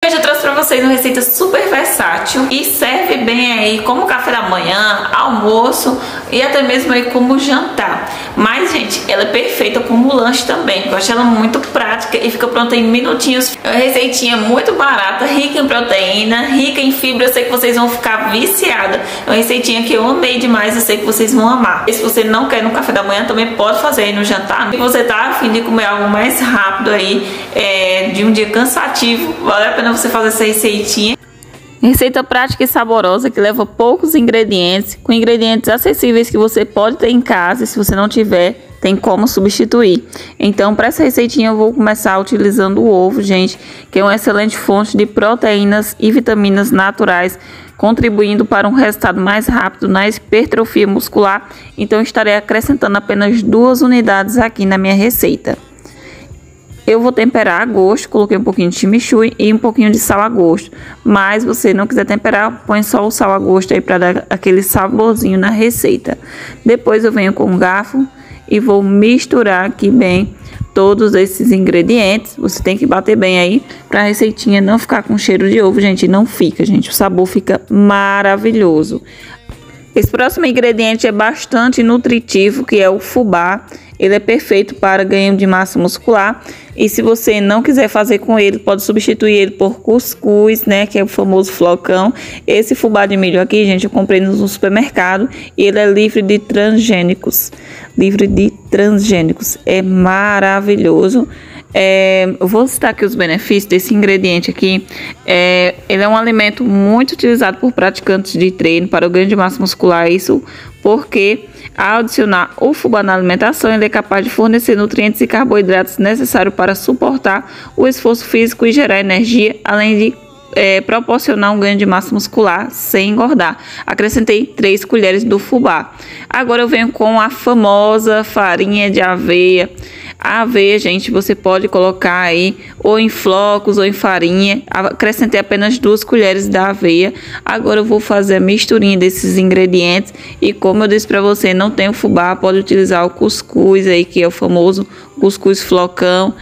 Hoje eu trouxe pra vocês uma receita super versátil e serve bem aí como café da manhã, almoço e até mesmo aí como jantar. Mas, gente, ela é perfeita como lanche também. Eu acho ela muito prática e fica pronta em minutinhos. É uma receitinha muito barata, rica em proteína, rica em fibra. Eu sei que vocês vão ficar viciadas. É uma receitinha que eu amei demais, eu sei que vocês vão amar. E se você não quer no café da manhã, também pode fazer aí no jantar. Se você tá a fim de comer algo mais rápido aí, de um dia cansativo, vale a pena você fazer essa receitinha. Receita prática e saborosa que leva poucos ingredientes, com ingredientes acessíveis que você pode ter em casa e se você não tiver, tem como substituir. Então, para essa receitinha eu vou começar utilizando o ovo, gente, que é uma excelente fonte de proteínas e vitaminas naturais, contribuindo para um resultado mais rápido na hipertrofia muscular. Então, estarei acrescentando apenas 2 unidades aqui na minha receita. Eu vou temperar a gosto, coloquei um pouquinho de chimichurri e um pouquinho de sal a gosto. Mas se você não quiser temperar, põe só o sal a gosto aí para dar aquele saborzinho na receita. Depois eu venho com um garfo e vou misturar aqui bem todos esses ingredientes. Você tem que bater bem aí para a receitinha não ficar com cheiro de ovo, gente. Não fica, gente. O sabor fica maravilhoso. Esse próximo ingrediente é bastante nutritivo, que é o fubá. Ele é perfeito para ganho de massa muscular. E se você não quiser fazer com ele, pode substituir ele por cuscuz, né? Que é o famoso flocão. Esse fubá de milho aqui, gente, eu comprei no supermercado. E ele é livre de transgênicos. Livre de transgênicos. É maravilhoso. Eu vou citar aqui os benefícios desse ingrediente aqui. Ele é um alimento muito utilizado por praticantes de treino para o ganho de massa muscular. Isso porque, ao adicionar o fubá na alimentação, ele é capaz de fornecer nutrientes e carboidratos necessários para suportar o esforço físico e gerar energia, além de proporcionar um ganho de massa muscular sem engordar. Acrescentei 3 colheres do fubá. Agora eu venho com a famosa farinha de aveia. A aveia, gente, você pode colocar aí ou em flocos ou em farinha. Acrescentei apenas 2 colheres da aveia. Agora eu vou fazer a misturinha desses ingredientes. E como eu disse para você, não tem o fubá, pode utilizar o cuscuz aí, que é o famoso cuscuz flocão.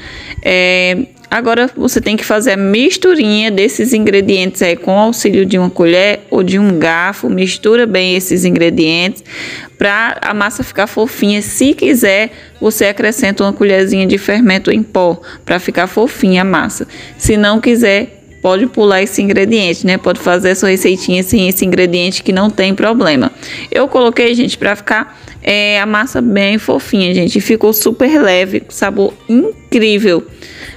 Agora você tem que fazer a misturinha desses ingredientes aí com o auxílio de uma colher ou de um garfo. Mistura bem esses ingredientes para a massa ficar fofinha. Se quiser, você acrescenta uma colherzinha de fermento em pó para ficar fofinha a massa. Se não quiser, pode pular esse ingrediente, né? Pode fazer a sua receitinha sem esse ingrediente que não tem problema. Eu coloquei, gente, para ficar a massa bem fofinha, gente. Ficou super leve, sabor incrível.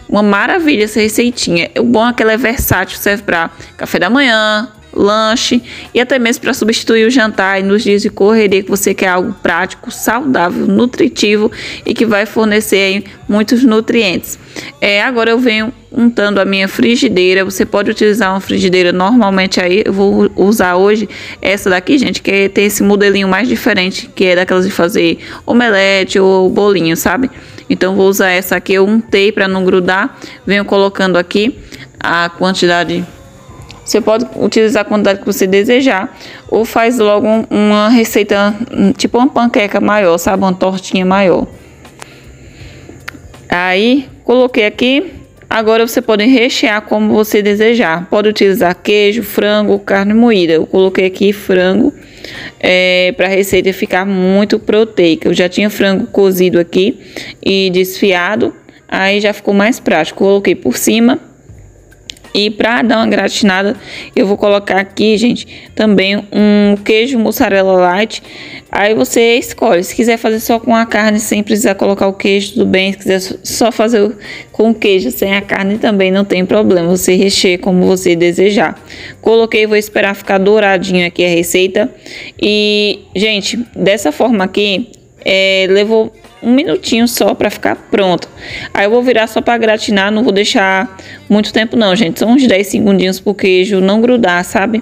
Uma maravilha essa receitinha. O bom é que ela é versátil, serve para café da manhã, lanche e até mesmo para substituir o jantar e nos dias de correria que você quer algo prático, saudável, nutritivo e que vai fornecer aí muitos nutrientes. Agora eu venho untando a minha frigideira. Você pode utilizar uma frigideira normalmente aí. Eu vou usar hoje essa daqui, gente, que tem esse modelinho mais diferente, que é daquelas de fazer omelete ou bolinho, sabe? Então vou usar essa aqui. Eu untei para não grudar. Venho colocando aqui a quantidade. Você pode utilizar a quantidade que você desejar. Ou faz logo uma receita, tipo uma panqueca maior, sabe? Uma tortinha maior. Aí, coloquei aqui. Agora você pode rechear como você desejar. Pode utilizar queijo, frango, carne moída. Eu coloquei aqui frango para a receita ficar muito proteica. Eu já tinha frango cozido aqui e desfiado. Aí já ficou mais prático. Coloquei por cima. E para dar uma gratinada, eu vou colocar aqui, gente, também um queijo mussarela light. Aí você escolhe, se quiser fazer só com a carne, sem precisar colocar o queijo, tudo bem. Se quiser só fazer com o queijo, sem a carne, também não tem problema. Você recheia como você desejar. Coloquei, vou esperar ficar douradinho aqui a receita. E, gente, dessa forma aqui, levou 1 minutinho só para ficar pronto. Aí eu vou virar só para gratinar, não vou deixar muito tempo não, gente. São uns 10 segundinhos pro queijo não grudar, sabe?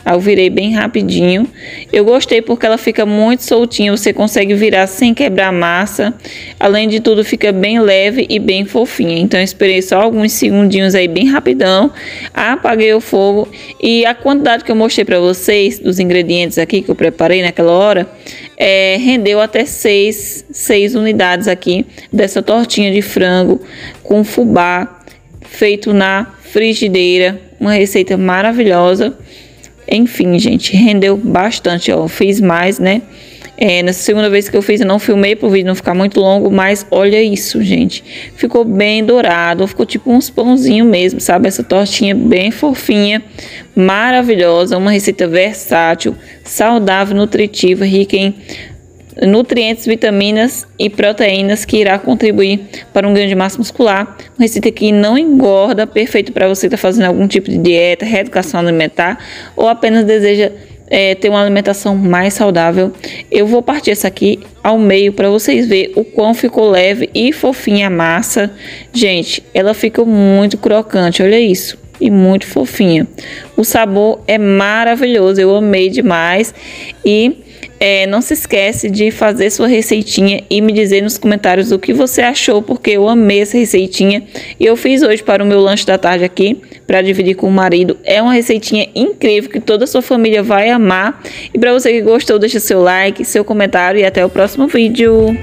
Aí eu virei bem rapidinho. Eu gostei porque ela fica muito soltinha, você consegue virar sem quebrar a massa. Além de tudo, fica bem leve e bem fofinha. Então eu esperei só alguns segundinhos aí bem rapidão. Apaguei o fogo e a quantidade que eu mostrei para vocês dos ingredientes aqui que eu preparei naquela hora, rendeu até 6 unidades aqui dessa tortinha de frango com fubá. feito na frigideira, uma receita maravilhosa. Enfim, gente, rendeu bastante, ó, fiz mais, né? Nessa segunda vez que eu fiz, eu não filmei para o vídeo não ficar muito longo, mas olha isso, gente. Ficou bem dourado, ficou tipo uns pãozinhos mesmo, sabe? Essa tortinha bem fofinha, maravilhosa, uma receita versátil, saudável, nutritiva, rica em nutrientes, vitaminas e proteínas que irá contribuir para um ganho de massa muscular. Uma receita que não engorda, perfeito para você que está fazendo algum tipo de dieta, reeducação alimentar ou apenas deseja ter uma alimentação mais saudável. Eu vou partir essa aqui ao meio para vocês verem o quão ficou leve e fofinha a massa. Gente, ela fica muito crocante, olha isso. E muito fofinha. O sabor é maravilhoso, eu amei demais. E não se esquece de fazer sua receitinha e me dizer nos comentários o que você achou, porque eu amei essa receitinha e eu fiz hoje para o meu lanche da tarde aqui, para dividir com o marido. É uma receitinha incrível que toda a sua família vai amar. E para você que gostou, deixa seu like, seu comentário e até o próximo vídeo.